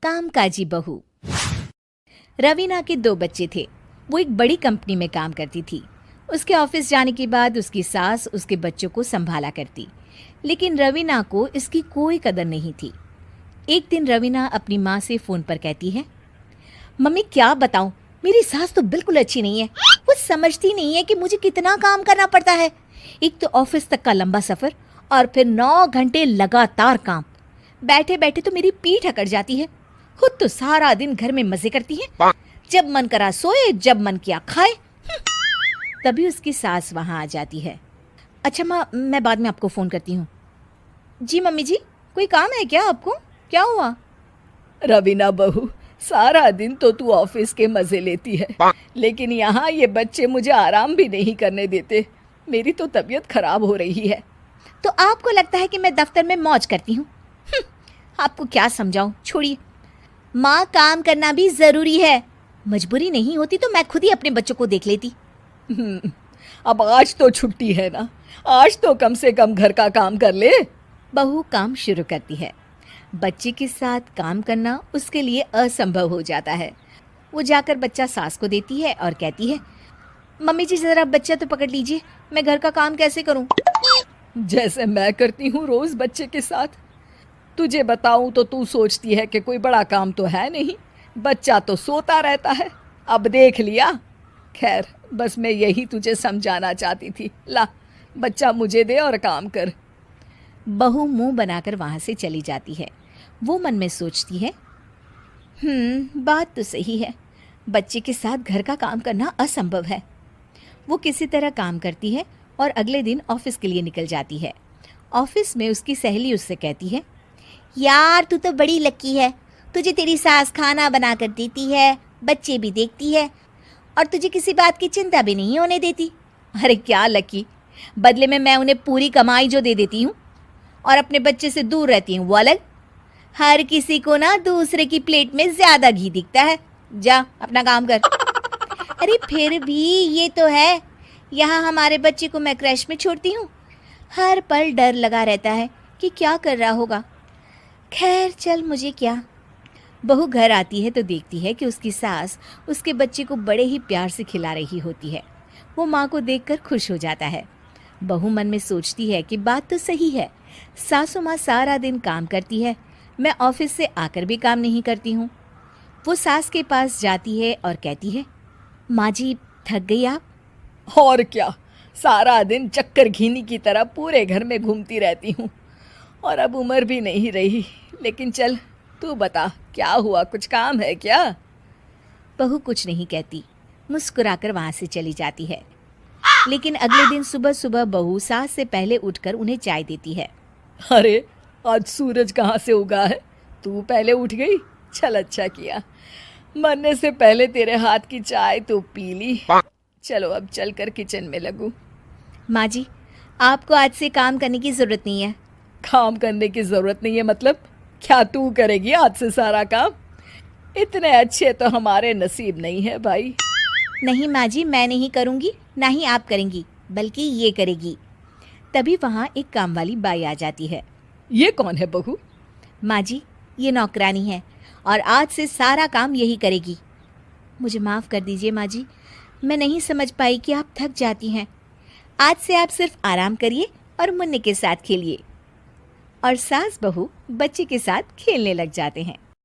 कामकाजी बहू। रवीना के 2 बच्चे थे। वो एक बड़ी कंपनी में काम करती थी। उसके ऑफिस जाने के बाद उसकी सास उसके बच्चों को संभाला करती, लेकिन रवीना को इसकी कोई कदर नहीं थी। एक दिन रवीना अपनी माँ से फ़ोन पर कहती है, मम्मी क्या बताऊं, मेरी सास तो बिल्कुल अच्छी नहीं है। वो समझती नहीं है कि मुझे कितना काम करना पड़ता है। एक तो ऑफिस तक का लंबा सफ़र और फिर 9 घंटे लगातार काम। बैठे बैठे तो मेरी पीठ अकड़ जाती है। खुद तो सारा दिन घर में मजे करती है, जब मन करा सोए, जब मन किया खाए। तभी उसकी सास वहाँ आ जाती है। अच्छा माँ, मैं बाद में आपको फ़ोन करती हूँ। जी मम्मी जी, कोई काम है क्या आपको? क्या हुआ? रवीना बहू, सारा दिन तो तू ऑफिस के मजे लेती है, लेकिन यहाँ ये बच्चे मुझे आराम भी नहीं करने देते। मेरी तो तबीयत खराब हो रही है। तो आपको लगता है कि मैं दफ्तर में मौज करती हूँ? आपको क्या समझाऊं, छोड़िए। माँ, काम करना भी ज़रूरी है। मजबूरी नहीं होती तो मैं खुद ही अपने बच्चों को देख लेती। अब आज तो छुट्टी है ना, आज तो कम से कम घर का काम कर ले। बहू काम शुरू करती है। बच्चे के साथ काम करना उसके लिए असंभव हो जाता है। वो जाकर बच्चा सास को देती है और कहती है, मम्मी जी ज़रा बच्चा तो पकड़ लीजिए, मैं घर का काम कैसे करूं? जैसे मैं करती हूँ रोज बच्चे के साथ। तुझे बताऊं तो तू सोचती है कि कोई बड़ा काम तो है नहीं, बच्चा तो सोता रहता है। अब देख लिया। खैर, बस मैं यही तुझे समझाना चाहती थी। ला, बच्चा मुझे दे और काम कर। बहू मुंह बनाकर वहाँ से चली जाती है। वो मन में सोचती है, बात तो सही है, बच्चे के साथ घर का काम करना असंभव है। वो किसी तरह काम करती है और अगले दिन ऑफिस के लिए निकल जाती है। ऑफिस में उसकी सहेली उससे कहती है, यार तू तो बड़ी लकी है, तुझे तेरी सास खाना बना कर देती है, बच्चे भी देखती है और तुझे किसी बात की चिंता भी नहीं होने देती। अरे क्या लकी, बदले में मैं उन्हें पूरी कमाई जो दे देती हूँ और अपने बच्चे से दूर रहती हूँ, वो अलग। हर किसी को ना दूसरे की प्लेट में ज़्यादा घी दिखता है। जा अपना काम कर। अरे फिर भी ये तो है, यहाँ हमारे बच्चे को मैं क्रैश में छोड़ती हूँ, हर पल डर लगा रहता है कि क्या कर रहा होगा। खैर चल, मुझे क्या। बहू घर आती है तो देखती है कि उसकी सास उसके बच्चे को बड़े ही प्यार से खिला रही होती है। वो माँ को देखकर खुश हो जाता है। बहू मन में सोचती है कि बात तो सही है, सासू माँ सारा दिन काम करती है, मैं ऑफिस से आकर भी काम नहीं करती हूँ। वो सास के पास जाती है और कहती है, माँ जी थक गई आप? और क्या, सारा दिन चक्कर घीनी की तरह पूरे घर में घूमती रहती हूँ और अब उम्र भी नहीं रही। लेकिन चल तू बता, क्या हुआ, कुछ काम है क्या? बहू कुछ नहीं कहती, मुस्कुराकर वहाँ से चली जाती है। लेकिन अगले दिन सुबह सुबह बहू सास से पहले उठकर उन्हें चाय देती है। अरे आज सूरज कहाँ से उगा है, तू पहले उठ गई। चल अच्छा किया, मरने से पहले तेरे हाथ की चाय तो पी ली। चलो अब चलकर किचन में लगूं। माँ जी, आपको आज से काम करने की ज़रूरत नहीं है। काम करने की ज़रूरत नहीं है मतलब? क्या तू करेगी आज से सारा काम? इतने अच्छे तो हमारे नसीब नहीं है भाई। नहीं माँ जी, मैं नहीं करूँगी, ना ही आप करेंगी, बल्कि ये करेगी। तभी वहाँ एक काम वाली बाई आ जाती है। ये कौन है बहू? माँ जी, ये नौकरानी है और आज से सारा काम यही करेगी। मुझे माफ़ कर दीजिए माँ जी, मैं नहीं समझ पाई कि आप थक जाती हैं। आज से आप सिर्फ आराम करिए और मुन्ने के साथ खेलिए। और सास बहू बच्चे के साथ खेलने लग जाते हैं।